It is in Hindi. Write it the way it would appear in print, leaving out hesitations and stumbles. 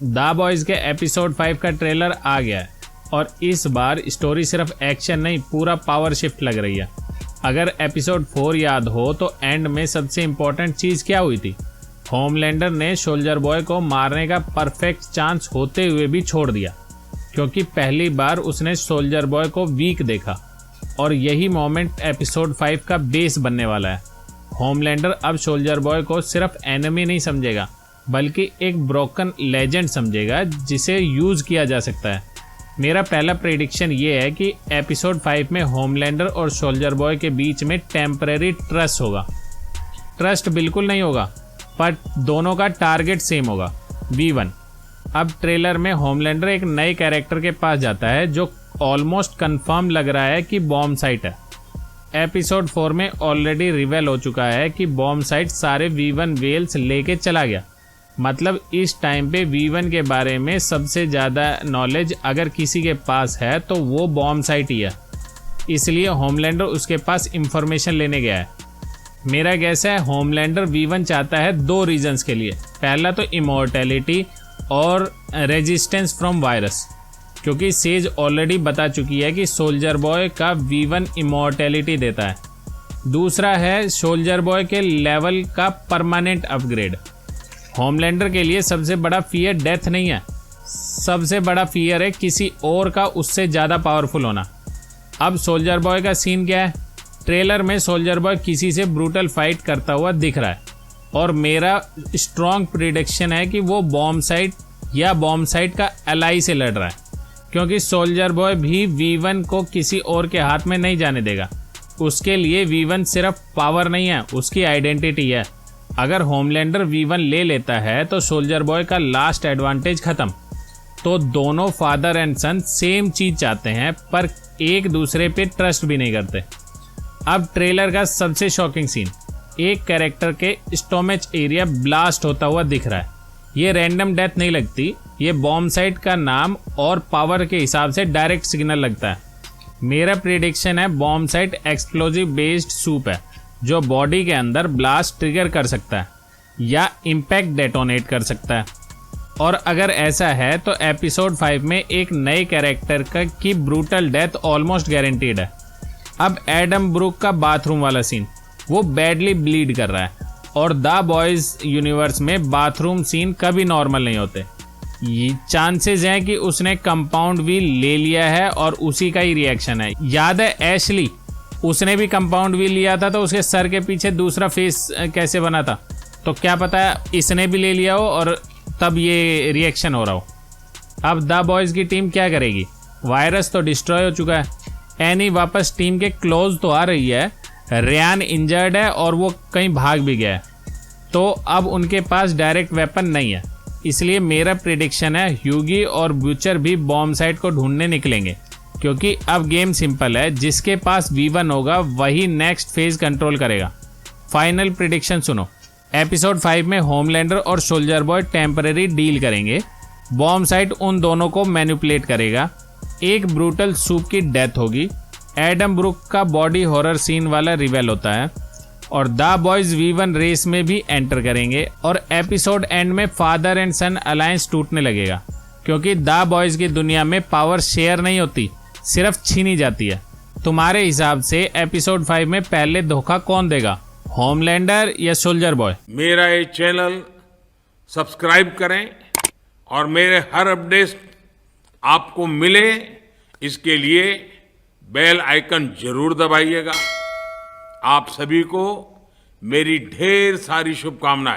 द बॉयज के एपिसोड 5 का ट्रेलर आ गया है और इस बार स्टोरी सिर्फ एक्शन नहीं, पूरा पावर शिफ्ट लग रही है। अगर एपिसोड 4 याद हो तो एंड में सबसे इम्पोर्टेंट चीज़ क्या हुई थी? होमलैंडर ने सोल्जर बॉय को मारने का परफेक्ट चांस होते हुए भी छोड़ दिया, क्योंकि पहली बार उसने सोल्जर बॉय को वीक देखा। और यही मोमेंट एपिसोड 5 का बेस बनने वाला है। होमलैंडर अब सोल्जर बॉय को सिर्फ एनिमी नहीं समझेगा, बल्कि एक ब्रोकन लेजेंड समझेगा जिसे यूज़ किया जा सकता है। मेरा पहला प्रेडिक्शन ये है कि एपिसोड 5 में होमलैंडर और सोल्जर बॉय के बीच में टेम्परेरी ट्रस्ट होगा। ट्रस्ट बिल्कुल नहीं होगा, पर दोनों का टारगेट सेम होगा, V1। अब ट्रेलर में होमलैंडर एक नए कैरेक्टर के पास जाता है जो ऑलमोस्ट कंफर्म लग रहा है कि बॉम्ब साइट है। एपिसोड 4 में ऑलरेडी रिवेल हो चुका है कि बॉम्ब साइट सारे V1 वेल्स लेके चला गया। मतलब इस टाइम पे V1 के बारे में सबसे ज़्यादा नॉलेज अगर किसी के पास है तो वो बॉम्ब साइट ही है। इसलिए होमलैंडर उसके पास इंफॉर्मेशन लेने गया है। मेरा गैस है होमलैंडर V1 चाहता है 2 रीजंस के लिए। पहला तो इमॉर्टैलिटी और रेजिस्टेंस फ्रॉम वायरस, क्योंकि सेज ऑलरेडी बता चुकी है कि सोल्जर बॉय का V1 इमॉर्टैलिटी देता है। दूसरा है सोल्जर बॉय के लेवल का परमानेंट अपग्रेड। होमलैंडर के लिए सबसे बड़ा फियर डेथ नहीं है, सबसे बड़ा फियर है किसी और का उससे ज़्यादा पावरफुल होना। अब सोल्जर बॉय का सीन क्या है? ट्रेलर में सोल्जर बॉय किसी से ब्रूटल फाइट करता हुआ दिख रहा है और मेरा स्ट्रॉन्ग प्रिडिक्शन है कि वो बॉम्ब साइट या बॉम्ब साइट का एलाई से लड़ रहा है, क्योंकि सोल्जर बॉय भी V1 को किसी और के हाथ में नहीं जाने देगा। उसके लिए V1 सिर्फ पावर नहीं है, उसकी आइडेंटिटी है। अगर होमलैंडर V1 ले लेता है तो सोल्जर बॉय का लास्ट एडवांटेज खत्म। तो दोनों फादर एंड सन सेम चीज चाहते हैं, पर एक दूसरे पे ट्रस्ट भी नहीं करते। अब ट्रेलर का सबसे शॉकिंग सीन, एक कैरेक्टर के स्टोमेच एरिया ब्लास्ट होता हुआ दिख रहा है। ये रैंडम डेथ नहीं लगती, ये बॉम्ब साइट का नाम और पावर के हिसाब से डायरेक्ट सिग्नल लगता है। मेरा प्रेडिक्शन है bomb site explosive based soup है, जो बॉडी के अंदर ब्लास्ट ट्रिगर कर सकता है या इम्पैक्ट डेटोनेट कर सकता है। और अगर ऐसा है तो एपिसोड 5 में एक नए कैरेक्टर की ब्रूटल डेथ ऑलमोस्ट गारंटीड है। अब एडम ब्रूक का बाथरूम वाला सीन, वो बैडली ब्लीड कर रहा है और द बॉयज यूनिवर्स में बाथरूम सीन कभी नॉर्मल नहीं होते। ये चांसेस हैं कि उसने कंपाउंड व्हील ले लिया है और उसी का ही रिएक्शन है। याद है एशली, उसने भी कंपाउंड व्हील लिया था तो उसके सर के पीछे दूसरा फेस कैसे बना था? तो क्या पता इसने भी ले लिया हो और तब ये रिएक्शन हो रहा हो। अब द बॉयज की टीम क्या करेगी? वायरस तो डिस्ट्रॉय हो चुका है, एनी वापस टीम के क्लोज तो आ रही है। रियान इंजर्ड है और वो कहीं भाग भी गया है, तो अब उनके पास डायरेक्ट वेपन नहीं है। इसलिए मेरा प्रेडिक्शन है ह्यूगी और ब्यूचर भी बॉम्ब साइट को ढूंढने निकलेंगे, क्योंकि अब गेम सिंपल है, जिसके पास V1 होगा वही नेक्स्ट फेज कंट्रोल करेगा। फाइनल प्रेडिक्शन सुनो। एपिसोड 5 में होमलैंडर और सोल्जर बॉय टेम्पररी डील करेंगे। बॉम्ब साइट उन दोनों को मैनिपुलेट करेगा। एक ब्रूटल सूप की डेथ होगी। एडम ब्रूक का बॉडी हॉरर सीन वाला रिवेल होता है और द बॉयज V1 रेस में भी एंटर करेंगे। और एपिसोड एंड में फादर एंड सन अलायंस टूटने लगेगा, क्योंकि द बॉयज की दुनिया में पावर शेयर नहीं होती, सिर्फ छीनी जाती है। तुम्हारे हिसाब से एपिसोड 5 में पहले धोखा कौन देगा, होमलैंडर या सोल्जर बॉय? मेरा ये चैनल सब्सक्राइब करें और मेरे हर अपडेट आपको मिले, इसके लिए बेल आइकन जरूर दबाइएगा। आप सभी को मेरी ढेर सारी शुभकामनाएं।